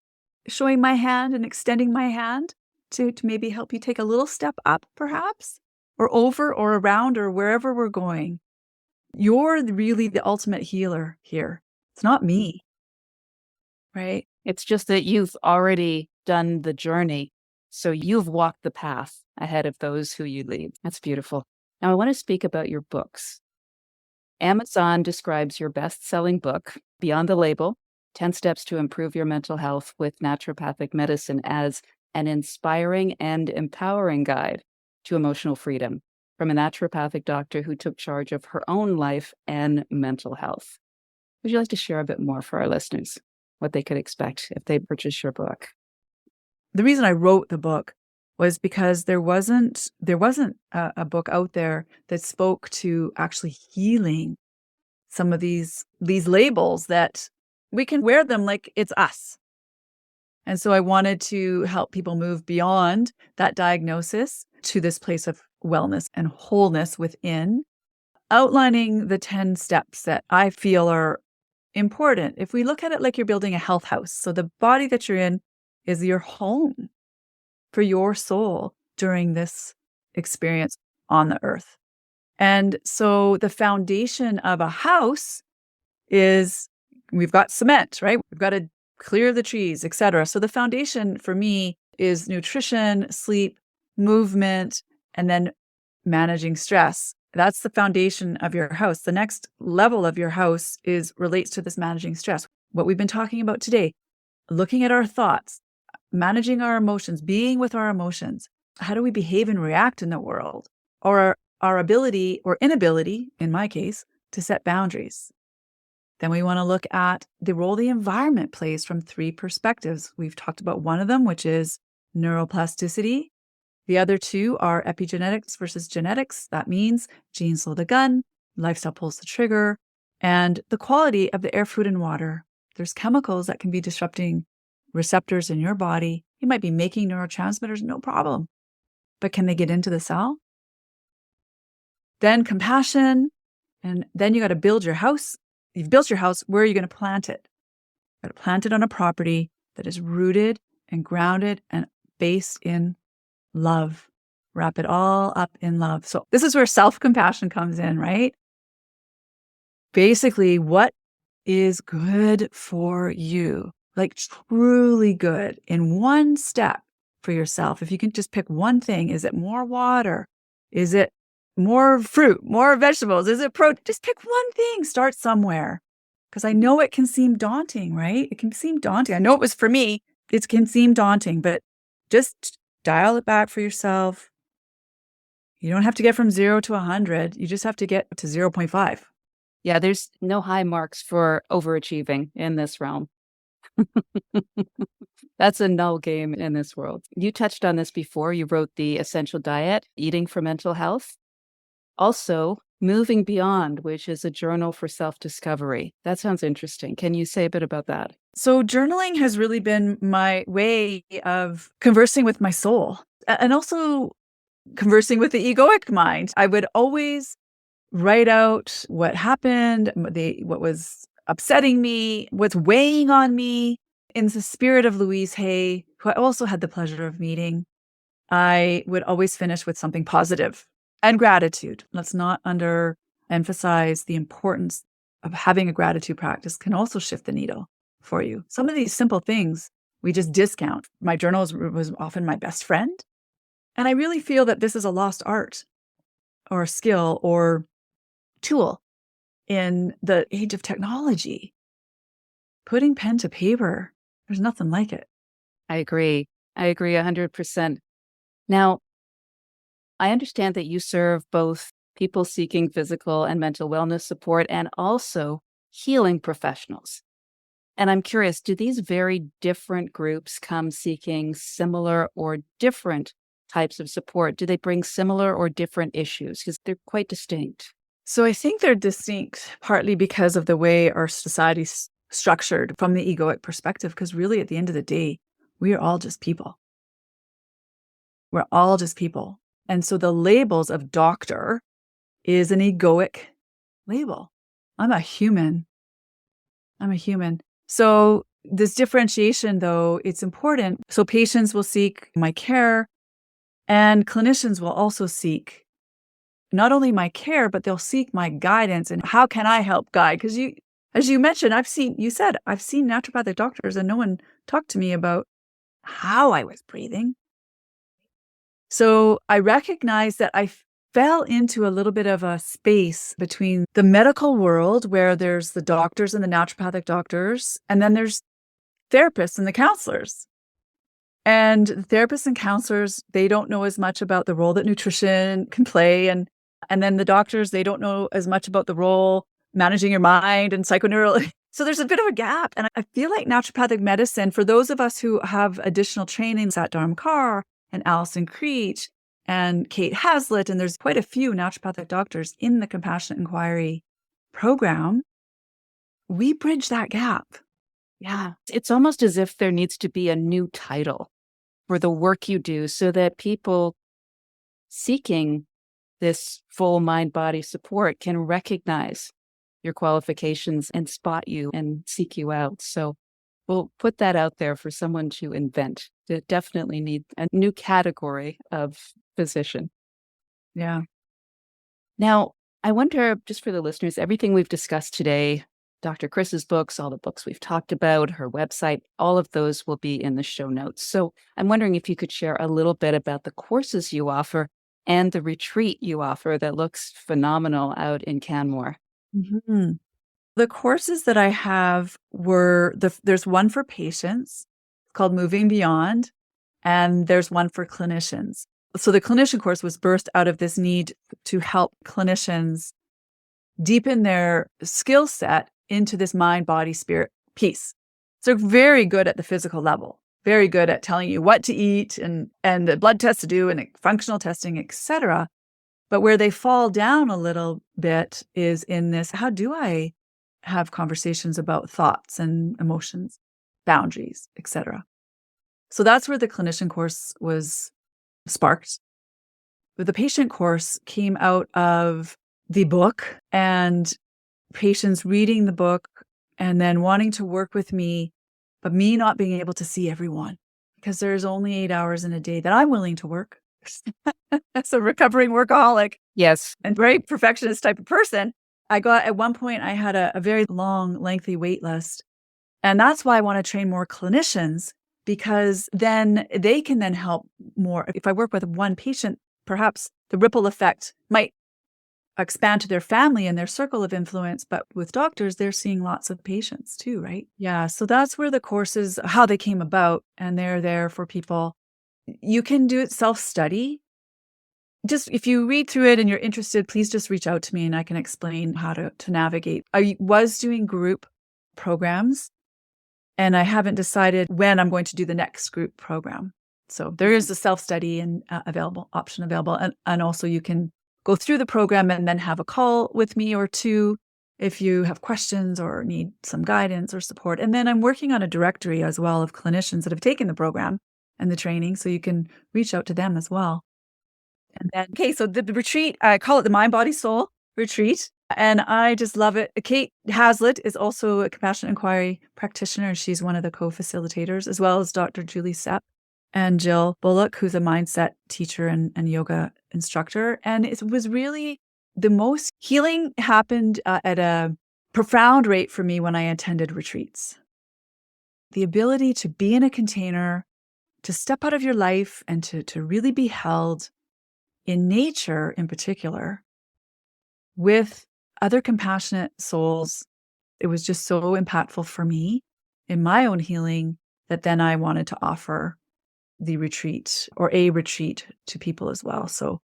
showing my hand and extending my hand to maybe help you take a little step up, perhaps, or over or around or wherever we're going. You're really the ultimate healer here. It's not me, right? It's just that you've already done the journey. So you've walked the path ahead of those who you lead. That's beautiful. Now I want to speak about your books. Amazon describes your best-selling book, Beyond the Label, 10 Steps to Improve Your Mental Health with Naturopathic Medicine, as an inspiring and empowering guide to emotional freedom from a naturopathic doctor who took charge of her own life and mental health. Would you like to share a bit more for our listeners, what they could expect if they purchase your book? The reason I wrote the book was because there wasn't a book out there that spoke to actually healing some of these labels that we can wear them like it's us. And so I wanted to help people move beyond that diagnosis to this place of wellness and wholeness within, outlining the 10 steps that I feel are important. If we look at it like you're building a health house, so the body that you're in is your home for your soul during this experience on the earth. And so the foundation of a house is we've got cement, right? We've got to clear the trees, etc. So the foundation for me is nutrition, sleep, movement, and then managing stress. That's the foundation of your house. The next level of your house relates to this managing stress. What we've been talking about today, looking at our thoughts, managing our emotions, being with our emotions. How do we behave and react in the world? Or our ability or inability, in my case, to set boundaries. Then we want to look at the role the environment plays from 3 perspectives. We've talked about one of them, which is neuroplasticity. The other 2 are epigenetics versus genetics. That means genes slow the gun, lifestyle pulls the trigger, and the quality of the air, food, and water. There's chemicals that can be disrupting receptors in your body. You might be making neurotransmitters, no problem. But can they get into the cell? Then compassion, and then you got to build your house. You've built your house, where are you going to plant it? You got to plant it on a property that is rooted and grounded and based in love. Wrap it all up in love. So this is where self-compassion comes in, right? Basically, what is good for you? Like truly good in one step for yourself. If you can just pick one thing, is it more water? Is it more fruit, more vegetables? Is it protein? Just pick one thing, start somewhere. Because I know it can seem daunting, right? It can seem daunting. I know it was for me. It can seem daunting, but just dial it back for yourself. You don't have to get from 0 to 100. You just have to get to 0.5. Yeah, there's no high marks for overachieving in this realm. That's a null game in this world. You touched on this before. You wrote The Essential Diet, Eating for Mental Health. Also, Moving Beyond, which is a journal for self-discovery. That sounds interesting. Can you say a bit about that? So journaling has really been my way of conversing with my soul and also conversing with the egoic mind. I would always write out what happened, what was upsetting me, what's weighing on me. In the spirit of Louise Hay, who I also had the pleasure of meeting, I would always finish with something positive and gratitude. Let's not underemphasize the importance of having a gratitude practice can also shift the needle for you. Some of these simple things we just discount. My journal was often my best friend. And I really feel that this is a lost art or skill or tool in the age of technology. Putting pen to paper, there's nothing like it. I agree. I agree 100%. Now, I understand that you serve both people seeking physical and mental wellness support and also healing professionals. And I'm curious, do these very different groups come seeking similar or different types of support? Do they bring similar or different issues? Because they're quite distinct. So I think they're distinct partly because of the way our society's structured from the egoic perspective, because really at the end of the day, we are all just people. We're all just people. And so the labels of doctor is an egoic label. I'm a human. So this differentiation, though, it's important. So patients will seek my care and clinicians will also seek not only my care, but they'll seek my guidance. And how can I help guide? Because as you mentioned, I've seen naturopathic doctors and no one talked to me about how I was breathing. So I recognized that I fell into a little bit of a space between the medical world where there's the doctors and the naturopathic doctors, and then there's therapists and the counselors. And the therapists and counselors, they don't know as much about the role that nutrition can play. And then the doctors, they don't know as much about the role managing your mind and psychoneural. So there's a bit of a gap. And I feel like naturopathic medicine, for those of us who have additional trainings at Dharm Kaur and Alison Creech and Kate Hazlitt, and there's quite a few naturopathic doctors in the Compassionate Inquiry program, we bridge that gap. Yeah. It's almost as if there needs to be a new title for the work you do so that people seeking this full mind-body support can recognize your qualifications and spot you and seek you out. So we'll put that out there for someone to invent. They definitely need a new category of physician. Yeah. Now, I wonder, just for the listeners, everything we've discussed today, Dr. Chris's books, all the books we've talked about, her website, all of those will be in the show notes. So I'm wondering if you could share a little bit about the courses you offer and the retreat you offer that looks phenomenal out in Canmore. Mm-hmm. The courses that I have there's one for patients called Moving Beyond, and there's one for clinicians. So the clinician course was birthed out of this need to help clinicians deepen their skill set into this mind, body, spirit piece. So very good at the physical level, very good at telling you what to eat and the blood tests to do and functional testing, etc. But where they fall down a little bit is in this, how do I have conversations about thoughts and emotions, boundaries, etc. So that's where the clinician course was sparked. But the patient course came out of the book and patients reading the book and then wanting to work with me, but me not being able to see everyone because there's only 8 hours in a day that I'm willing to work. As a recovering workaholic. Yes. And very perfectionist type of person. At one point, I had a very long, lengthy wait list. And that's why I want to train more clinicians, because then they can then help more. If I work with one patient, perhaps the ripple effect might expand to their family and their circle of influence. But with doctors, they're seeing lots of patients too, right? Yeah. So that's where the courses, how they came about, and they're there for people. You can do it self-study. Just if you read through it and you're interested, please just reach out to me and I can explain how to navigate. I was doing group programs and I haven't decided when I'm going to do the next group program. So there is a self-study and option available. And also you can go through the program and then have a call with me or two if you have questions or need some guidance or support. And then I'm working on a directory as well of clinicians that have taken the program and the training, so you can reach out to them as well. And then, okay, so the retreat, I call it the Mind, Body, Soul retreat. And I just love it. Kate Haslett is also a compassionate inquiry practitioner. She's one of the co-facilitators, as well as Dr. Julie Sepp and Jill Bullock, who's a mindset teacher and yoga instructor. And it was really the most healing happened at a profound rate for me when I attended retreats. The ability to be in a container, to step out of your life and to really be held in nature in particular with other compassionate souls. It was just so impactful for me in my own healing that then I wanted to offer the retreat or a retreat to people as well. So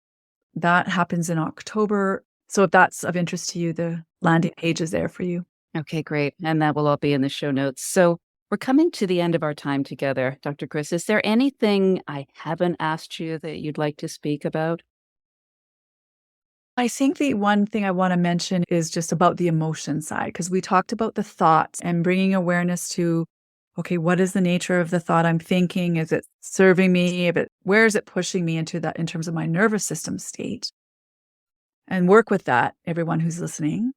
that happens in October. So if that's of interest to you, the landing page is there for you. Okay, great. And that will all be in the show notes. So we're coming to the end of our time together, Dr. Chris. Is there anything I haven't asked you that you'd like to speak about? I think the one thing I want to mention is just about the emotion side, because we talked about the thoughts and bringing awareness to, okay, what is the nature of the thought I'm thinking? Is it serving me? Where is it pushing me into that in terms of my nervous system state? And work with that, everyone who's listening.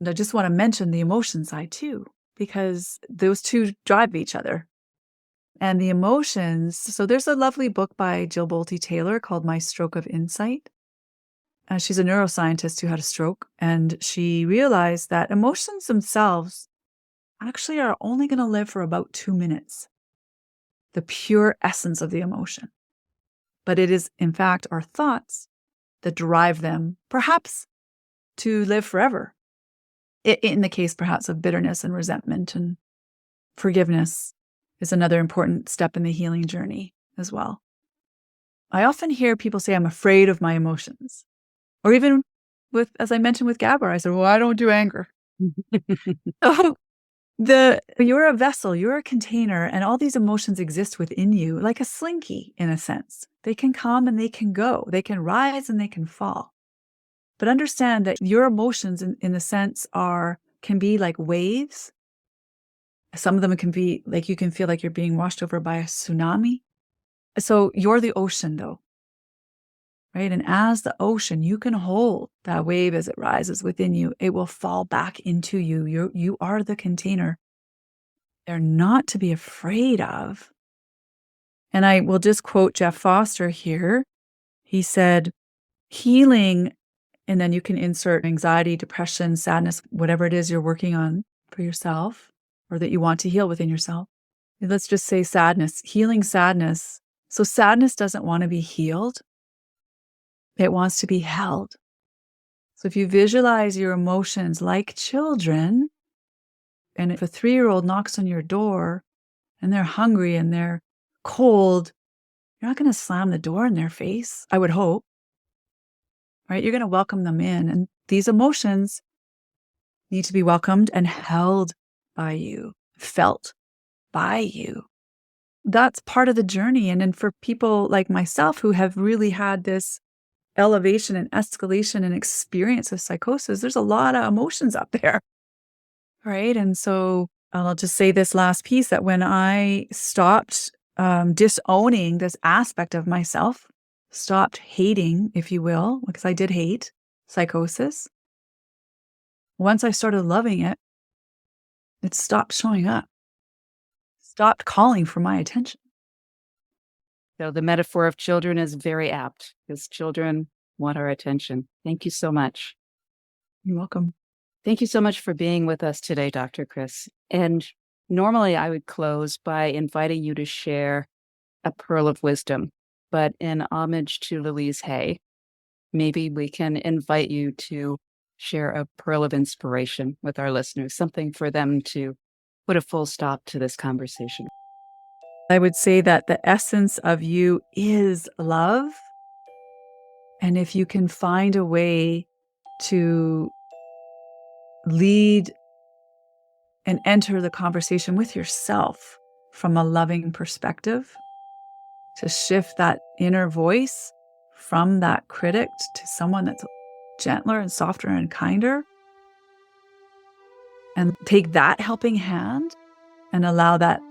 And I just want to mention the emotion side too, because those two drive each other. And the emotions, so there's a lovely book by Jill Bolte Taylor called My Stroke of Insight. She's a neuroscientist who had a stroke, and she realized that emotions themselves actually are only going to live for about 2 minutes, the pure essence of the emotion. But it is, in fact, our thoughts that drive them, perhaps, to live forever. In the case, perhaps, of bitterness and resentment, and forgiveness is another important step in the healing journey as well. I often hear people say, I'm afraid of my emotions. Or even with, as I mentioned with Gabor, I said, well, I don't do anger. So you're a vessel, you're a container, and all these emotions exist within you like a slinky, in a sense. They can come and they can go. They can rise and they can fall. But understand that your emotions, in the sense, can be like waves. Some of them can be like, you can feel like you're being washed over by a tsunami. So you're the ocean, though. Right? And as the ocean, you can hold that wave as it rises within you. It will fall back into you. You are the container. They're not to be afraid of. And I will just quote Jeff Foster here. He said, healing, and then you can insert anxiety, depression, sadness, whatever it is you're working on for yourself or that you want to heal within yourself. Let's just say sadness, healing sadness. So sadness doesn't want to be healed. It wants to be held. So if you visualize your emotions like children, and if a 3-year-old knocks on your door and they're hungry and they're cold, you're not going to slam the door in their face, I would hope. Right? You're going to welcome them in. And these emotions need to be welcomed and held by you, felt by you. That's part of the journey. And then for people like myself who have really had this elevation and escalation and experience of psychosis, there's a lot of emotions up there, right? And so I'll just say this last piece, that when I stopped disowning this aspect of myself, stopped hating, if you will, because I did hate psychosis, once I started loving it, it stopped showing up, stopped calling for my attention. So the metaphor of children is very apt, because children want our attention. Thank you so much. You're welcome. Thank you so much for being with us today, Dr. Chris. And normally I would close by inviting you to share a pearl of wisdom, but in homage to Louise Hay, maybe we can invite you to share a pearl of inspiration with our listeners, something for them to put a full stop to this conversation. I would say that the essence of you is love. And if you can find a way to lead and enter the conversation with yourself from a loving perspective, to shift that inner voice from that critic to someone that's gentler and softer and kinder, and take that helping hand and allow that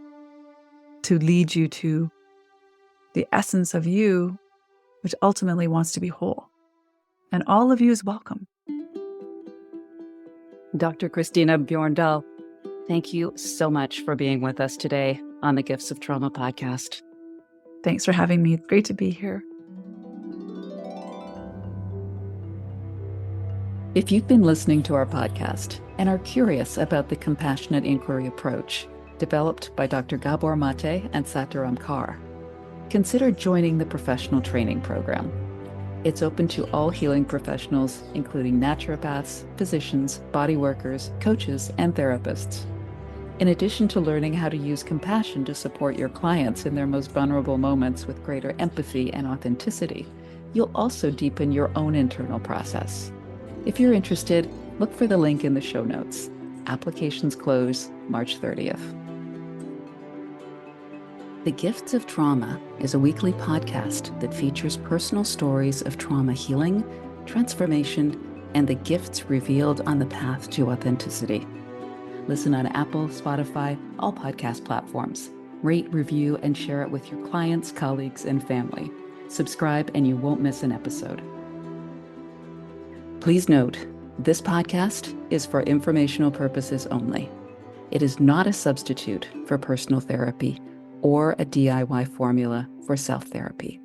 to lead you to the essence of you, which ultimately wants to be whole. And all of you is welcome. Dr. Christina Bjorndal, thank you so much for being with us today on the Gifts of Trauma podcast. Thanks for having me. It's great to be here. If you've been listening to our podcast and are curious about the compassionate inquiry approach developed by Dr. Gabor Mate and Sataram Kaur, consider joining the professional training program. It's open to all healing professionals, including naturopaths, physicians, body workers, coaches, and therapists. In addition to learning how to use compassion to support your clients in their most vulnerable moments with greater empathy and authenticity, you'll also deepen your own internal process. If you're interested, look for the link in the show notes. Applications close March 30th. The Gifts of Trauma is a weekly podcast that features personal stories of trauma healing, transformation, and the gifts revealed on the path to authenticity. Listen on Apple, Spotify, all podcast platforms. Rate, review, and share it with your clients, colleagues, and family. Subscribe and you won't miss an episode. Please note, this podcast is for informational purposes only. It is not a substitute for personal therapy or a DIY formula for self-therapy.